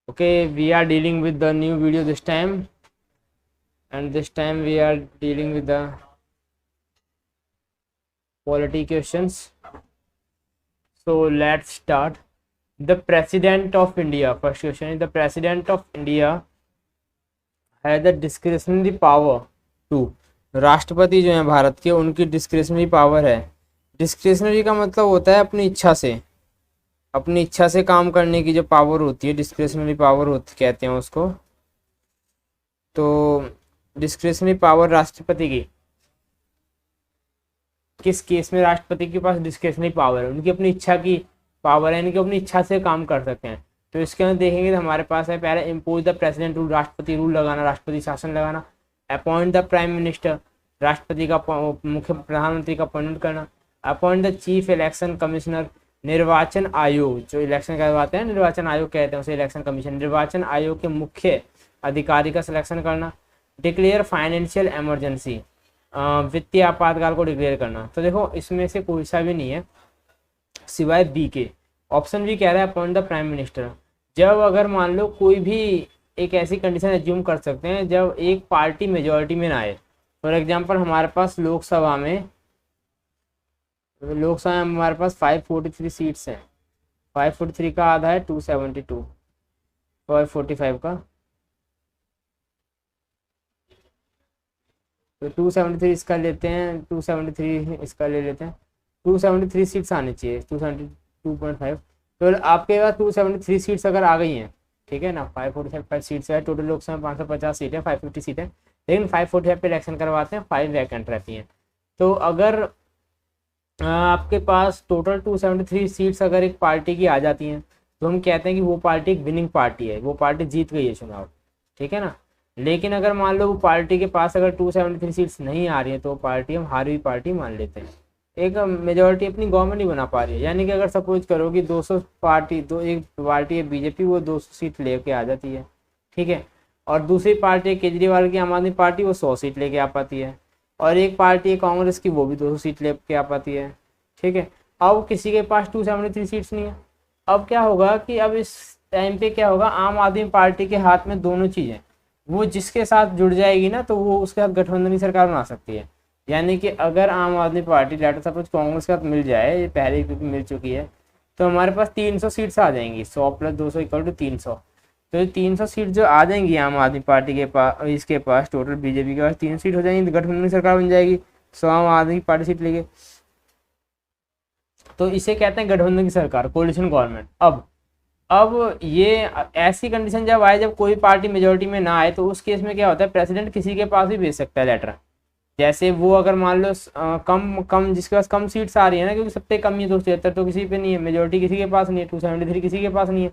Okay, we are dealing with the new video this time, and this time we are dealing with the polity questions. So let's start. The President of India. First question is, the President of India has the discretionary power to. राष्ट्रपति जो है भारत के, उनकी discretionary power है। Discretionary का मतलब होता है अपनी इच्छा से, अपनी इच्छा से काम करने की जो पावर होती है, डिस्क्रिशनरी पावर होती कहते हैं उसको। तो डिस्क्रिशनरी पावर राष्ट्रपति की, किस केस में राष्ट्रपति के पास डिस्क्रिशनरी पावर है? उनकी अपनी इच्छा की पावर है, इनकी अपनी इच्छा से काम कर सकते हैं। तो इसके अंदर देखेंगे तो हमारे पास है पहले इम्पोज द प्रेसिडेंट रूल, राष्ट्रपति रूल लगाना, राष्ट्रपति शासन लगाना। अपॉइंट द प्राइम मिनिस्टर, राष्ट्रपति का मुख्य प्रधानमंत्री का अपॉइंटमेंट करना। Appoint the chief election commissioner, निर्वाचन आयोग जो इलेक्शन करवाते हैं, निर्वाचन आयोग कहते हैं उसे, इलेक्शन कमीशन, निर्वाचन आयोग के मुख्य अधिकारी का सिलेक्शन करना। डिक्लेयर फाइनेंशियल इमरजेंसी, वित्तीय आपातकाल को डिक्लेयर करना। तो देखो इसमें से कोई सा भी नहीं है सिवाय बी के। ऑप्शन बी कह रहा है अपॉइंट द प्राइम मिनिस्टर। जब अगर मान लो कोई भी एक ऐसी कंडीशन एज्यूम कर सकते हैं जब एक पार्टी मेजॉरिटी में ना आए। फॉर एग्जांपल हमारे पास लोकसभा में हमारे पास 543 सीट्स हैं। 543 का आधा है 272 और 45 का, तो 273 इसका लेते हैं, 273 इसका ले लेते हैं। 273 सीट्स आनी चाहिए, 272.5। तो आपके पास 273 सीट्स अगर आ गई हैं, ठीक है ना, 545 सीट्स है टोटल, लोकसभा 550 सीट है, 550 सीट है, लेकिन 545 पे इलेक्शन करवाते हैं, 5 वैकेंट रहती हैं। तो अगर आपके पास टोटल 273 सीट्स अगर एक पार्टी की आ जाती हैं तो हम कहते हैं कि वो पार्टी एक विनिंग पार्टी है, वो पार्टी जीत गई है चुनाव, ठीक है ना। लेकिन अगर मान लो वो पार्टी के पास अगर 273 सीट्स नहीं आ रही है तो पार्टी हम हारी हुई पार्टी मान लेते हैं, एक मेजोरिटी अपनी गवर्नमेंट नहीं बना पा रही है। यानी कि अगर सपोज करो कि 200 पार्टी, एक पार्टी है बीजेपी, वो 200 सीट लेके आ जाती है, ठीक है, और दूसरी पार्टी है केजरीवाल की आम आदमी पार्टी, वो 100 सीट लेके आ पाती है, और एक पार्टी है कांग्रेस की, वो भी 200 सीट लेके आ पाती है, ठीक है। अब किसी के पास 273 सीट्स नहीं है। अब क्या होगा कि अब इस टाइम पे क्या होगा, आम आदमी पार्टी के हाथ में दोनों चीज़ें, वो जिसके साथ जुड़ जाएगी ना तो वो उसके साथ गठबंधन की सरकार बना सकती है। यानी कि अगर आम आदमी पार्टी लेटर सपोज कांग्रेस के साथ मिल जाए, ये पहले क्योंकि मिल चुकी है, तो हमारे पास 300 सीट्स आ जाएंगी, 100 + 200 = 300। तो ये 300 सीट जो आ जाएंगी आम आदमी पार्टी के पास, इसके पास टोटल बीजेपी के पास 300 सीट हो जाएंगी, तो गठबंधन की सरकार बन जाएगी, 100 आम आदमी पार्टी सीट लेके। तो इसे कहते हैं गठबंधन की सरकार, कोलिशन गवर्नमेंट। अब ये ऐसी कंडीशन जब आए जब कोई पार्टी मेजोरिटी में ना आए, तो उस केस में क्या होता है, प्रेसिडेंट किसी के पास भी भेज सकता है लेटर। जैसे वो अगर मान लो कम जिसके पास कम सीट्स आ रही है ना, क्योंकि सबसे कम ही है 273, तो किसी पे नहीं है, मेजोरिटी किसी के पास नहीं है, 273 किसी के पास नहीं है,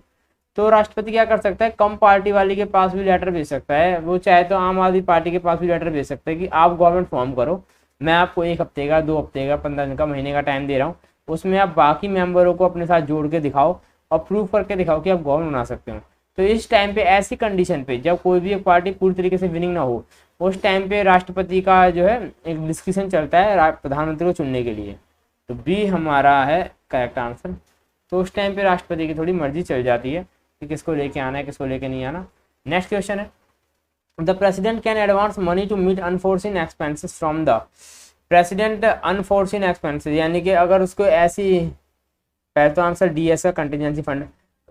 तो राष्ट्रपति क्या कर सकता है, कम पार्टी वाली के पास भी लेटर भेज सकता है। वो चाहे तो आम आदमी पार्टी के पास भी लेटर भेज सकता है कि आप गवर्नमेंट फॉर्म करो, मैं आपको 1 हफ्ते का, 2 हफ्ते का, 15 दिन का, महीने का टाइम दे रहा हूँ, उसमें आप बाकी मेंबरों को अपने साथ जोड़ के दिखाओ और प्रूव करके दिखाओ कि आप गवर्नमेंट बना सकते हो। तो इस टाइम पे ऐसी कंडीशन पे जब कोई भी एक पार्टी पूरी तरीके से विनिंग ना हो, उस टाइम पे राष्ट्रपति का जो है एक डिस्कशन चलता है प्रधानमंत्री को चुनने के लिए। तो बी हमारा है करेक्ट आंसर। तो उस टाइम पे राष्ट्रपति की थोड़ी मर्जी चल जाती है कि किसको लेके आना है, किसको लेके नहीं आना। नेक्स्ट क्वेश्चन है, the president can advance money to meet unforeseen expenses from the president. Unforeseen expenses यानी कि अगर उसको ऐसी, पहले तो आंसर डी है, कंटिजेंसी फंड।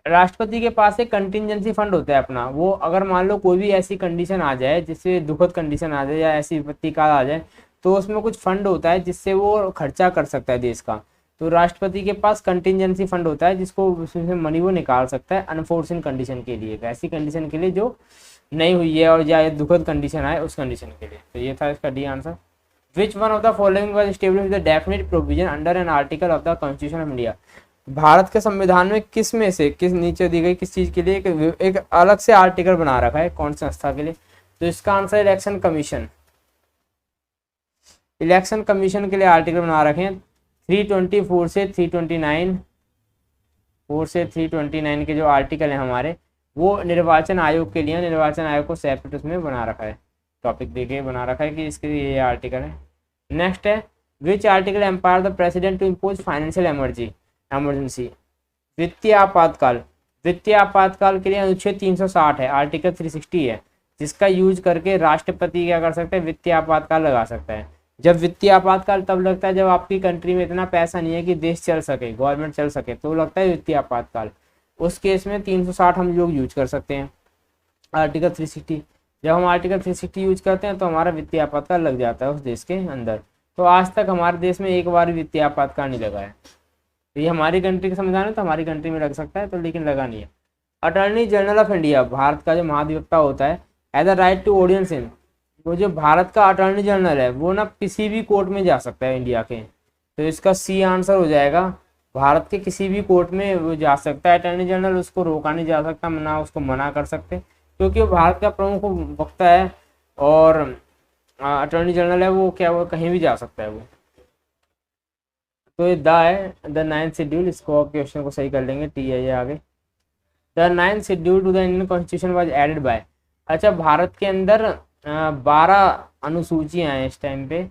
राष्ट्रपति के पास एक कंटिजेंसी फंड होता है अपना, वो अगर मान लो कोई भी ऐसी कंडीशन आ जाए, जिससे दुखद कंडीशन आ जाए या ऐसी विपत्ति काल आ जाए, तो उसमें कुछ फंड होता है जिससे वो खर्चा कर सकता है देश का। तो राष्ट्रपति के पास कंटिजेंसी फंड होता है जिसको उसमें मनी वो निकाल सकता है अनफोर्सिन कंडीशन के लिए, ऐसी कंडीशन के लिए जो नहीं हुई है और या दुखद कंडीशन आए उस कंडीशन के लिए। तो ये था इसका D answer. Which one of the following was established with the definite provision under an article of the constitution of India. Bharat के संविधान में किस में से, किस नीचे दी गई किस चीज के लिए एक अलग से आर्टिकल बना रखा है, कौन संस्था के लिए? तो इसका answer election commission. Election commission के लिए आर्टिकल बना रखे हैं 324 से 329, 4 से 329 के जो आर्टिकल हैं हमारे, वो निर्वाचन आयोग के लिए। निर्वाचन आयोग को सेपरेट उसमें बना रखा है, टॉपिक देके बना रखा है कि इसके लिए ये आर्टिकल है। नेक्स्ट है, which article empower the president to impose financial emergency, वित्तीय आपातकाल। वित्तीय आपातकाल के लिए अनुच्छेद 360 है, आर्टिकल 360 है, जिसका यूज करके राष्ट्रपति क्या कर सकते हैं, वित्तीय आपातकाल लगा सकता है। जब वित्तीय आपातकाल तब लगता है जब आपकी कंट्री में इतना पैसा नहीं है कि देश चल सके, गवर्नमेंट चल सके, तो लगता है वित्तीय आपातकाल। उस केस में 360 हम लोग यूज कर सकते हैं, आर्टिकल 360। जब हम आर्टिकल 360 यूज करते हैं तो हमारा वित्तीय आपातकाल लग जाता है उस देश के अंदर। तो आज तक हमारे देश में एक बार वित्तीय आपातकाल नहीं लगा है। तो ये हमारी कंट्री का संविधान है तो हमारी कंट्री में लग सकता है, तो लेकिन लगा नहीं है। अटॉर्नी जनरल ऑफ इंडिया, भारत का जो महाधिवक्ता होता है, has a right to audience in, वो जो भारत का अटॉर्नी जनरल है वो ना किसी भी कोर्ट में जा सकता है इंडिया के। तो इसका सी आंसर हो जाएगा, भारत के किसी भी कोर्ट में वो जा सकता है अटॉर्नी जनरल, उसको रोका नहीं जा सकता, ना उसको मना कर सकते, क्योंकि वो भारत का प्रमुख वक्ता है और अटॉर्नी जनरल है, वो क्या वो कहीं भी जा सकता है वो। तो ये द है, द 9th शेड्यूल, इसको क्वेश्चन को सही कर लेंगे, टी है ये आगे। The 9th schedule to the Indian constitution was added by, अच्छा भारत के अंदर 12 अनुसूचियां हैं इस टाइम पे,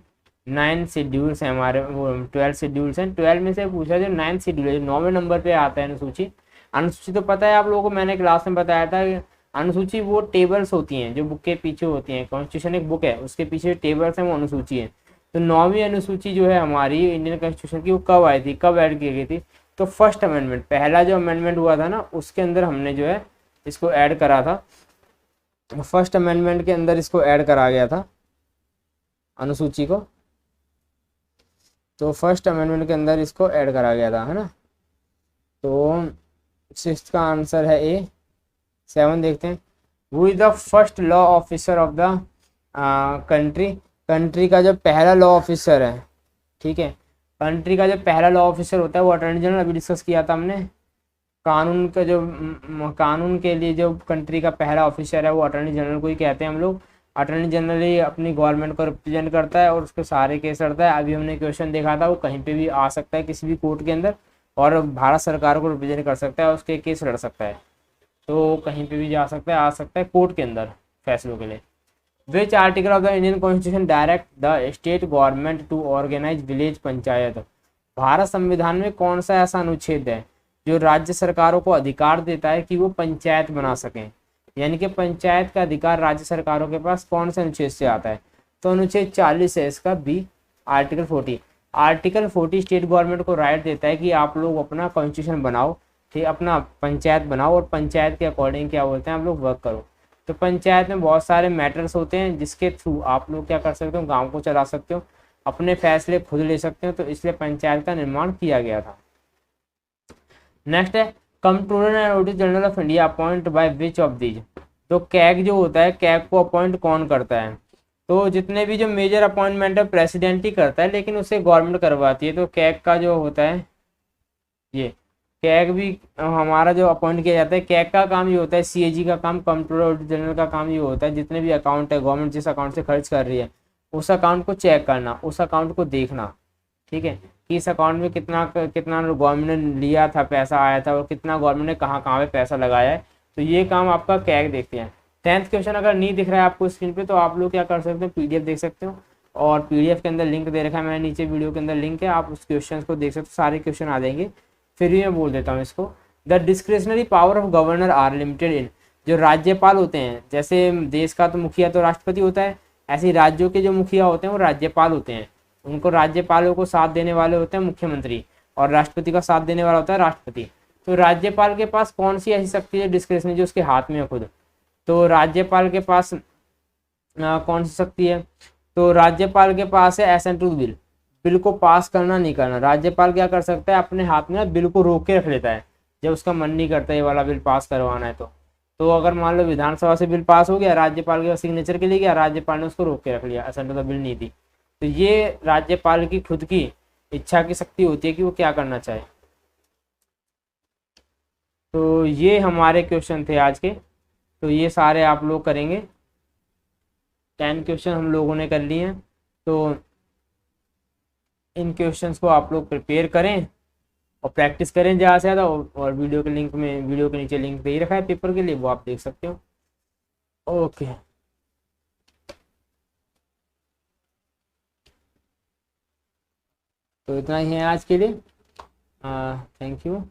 9 शेड्यूल्स हैं हमारे, वो 12 शेड्यूल्स हैं। 12 में से पूछा जो 9th शेड्यूल है, 9वें नंबर पे आता है अनुसूची। अनुसूची तो पता है आप लोगों को, मैंने क्लास में बताया था कि अनुसूची वो टेबल्स होती हैं जो बुक के पीछे होती हैं, कॉन्स्टिट्यूशन एक बुक है उसके पीछे टेबल्स हैं, वो अनुसूची है। तो 9वीं अनुसूची जो है हमारी इंडियन कॉन्स्टिट्यूशन की, वो कब आई थी, कब ऐड की गई थी, तो फर्स्ट अमेंडमेंट, पहला जो अमेंडमेंट हुआ था ना उसके अंदर हमने जो है इसको ऐड करा था, फर्स्ट अमेंडमेंट के अंदर इसको ऐड करा गया था अनुसूची को। तो फर्स्ट अमेंडमेंट के अंदर इसको ऐड करा गया था, है ना। तो 6th का आंसर है ए। 7 देखते हैं, who is the first law officer of the country, country का जो पहला लॉ ऑफिसर है, ठीक है, कंट्री का जो पहला लॉ ऑफिसर होता है वो अटॉर्नी जनरल, अभी डिस्कस किया था हमने। कानून का जो कानून के लिए जो कंट्री का पहला ऑफिसर है वो अटॉर्नी जनरल को ही कहते हैं हम लोग। अटॉर्नी जनरल ही अपनी गवर्नमेंट को रिप्रेजेंट करता है और उसके सारे केस लड़ता है। अभी हमने क्वेश्चन देखा था, वो कहीं पे भी आ सकता है किसी भी कोर्ट के अंदर, और भारत सरकार को रिप्रेजेंट कर सकता है, उसके केस लड़ सकता है, तो कहीं पे भी जा सकता है, आ सकता है कोर्ट के अंदर फैसलों के लिए। Which article of the Indian constitution direct the state government to organise village panchayat, भारत संविधान में कौन सा ऐसा अनुच्छेद है जो राज्य सरकारों को अधिकार देता है कि वो पंचायत बना सकें, यानी कि पंचायत का अधिकार राज्य सरकारों के पास कौन से अनुच्छेद से आता है, तो अनुच्छेद 40 है इसका B, article 40। Article 40 state government को राइट देता है कि आप लोग अपना कॉन्स्टिट्यूशन बनाओ, ठीक, अपना पंचायत बनाओ और पंचायत के अकॉर्डिंग क्या बोलते हैं आप लोग वर्क करो। तो पंचायत में बहुत सारे मैटर्स होते हैं जिसके थ्रू आप लोग क्या कर सकते हो, गाँव को चला सकते हो, अपने फैसले खुद ले सकते हो, तो इसलिए पंचायत का निर्माण किया गया था। नेक्स्ट है, controller and auditor general of India appoint by which of these, तो कैग जो होता है, कैग को अपॉइंट कौन करता है, तो जितने भी जो मेजर अपॉइंटमेंट है प्रेसिडेंट ही करता है, लेकिन उसे गवर्नमेंट करवाती है। तो कैग का जो होता है ये, कैग भी हमारा जो अपॉइंट किया जाता है, कैग का काम ये होता है, सीएजी का काम, कंट्रोलर ऑडिटर जनरल का काम ये होता है, जितने भी अकाउंट है गवर्नमेंट जिस अकाउंट से खर्च कर रही है उस अकाउंट को चेक करना, उस अकाउंट को देखना, ठीक है, कि इस अकाउंट में कितना कितना गवर्नमेंट ने लिया था, पैसा आया था, और कितना गवर्नमेंट ने कहाँ कहाँ पे पैसा लगाया है, तो ये काम आपका कैग देखते हैं। 10th क्वेश्चन अगर नहीं दिख रहा है आपको स्क्रीन पे तो आप लोग क्या कर सकते हो, पीडीएफ देख सकते हो, और पीडीएफ के अंदर लिंक दे रखा है मैंने, नीचे वीडियो के अंदर लिंक है, आप उस क्वेश्चन को देख सकते हो, सारे क्वेश्चन आ जाएंगे। फिर भी मैं बोल देता हूँ इसको, the discretionary power of governor are limited in, जो राज्यपाल होते हैं, जैसे देश का तो मुखिया तो राष्ट्रपति होता है, ऐसे ही राज्यों के जो मुखिया होते हैं वो राज्यपाल होते हैं, उनको राज्यपालों को साथ देने वाले होते हैं मुख्यमंत्री, और राष्ट्रपति का साथ देने वाला होता है राष्ट्रपति। तो राज्यपाल के पास कौन सी ऐसी शक्ति है डिस्क्रिशनरी जो उसके हाथ में है खुद, तो राज्यपाल के पास कौन सी शक्ति है, तो राज्यपाल के पास है एसेंट टू बिल, बिल को पास करना नहीं करना। राज्यपाल क्या कर सकता है, अपने हाथ में बिल को रोक के रख लेता है जब उसका मन नहीं करता ये वाला बिल पास करवाना है। तो अगर मान लो विधानसभा से बिल पास हो गया, राज्यपाल के सिग्नेचर के लिए गया, राज्यपाल ने उसको रोक के रख लिया, एसेंट टू द बिल नहीं दी, तो ये राज्यपाल की खुद की इच्छा की शक्ति होती है कि वो क्या करना चाहे। तो ये हमारे क्वेश्चन थे आज के, तो ये सारे आप लोग करेंगे, 10 क्वेश्चन हम लोगों ने कर लिए हैं। तो इन क्वेश्चंस को आप लोग प्रिपेयर करें और प्रैक्टिस करें ज़्यादा से ज़्यादा, और वीडियो के लिंक में, वीडियो के नीचे लिंक दे ही रखा है पेपर के लिए, वो आप देख सकते हो। ओके, तो इतना ही है आज के लिए, थैंक यू।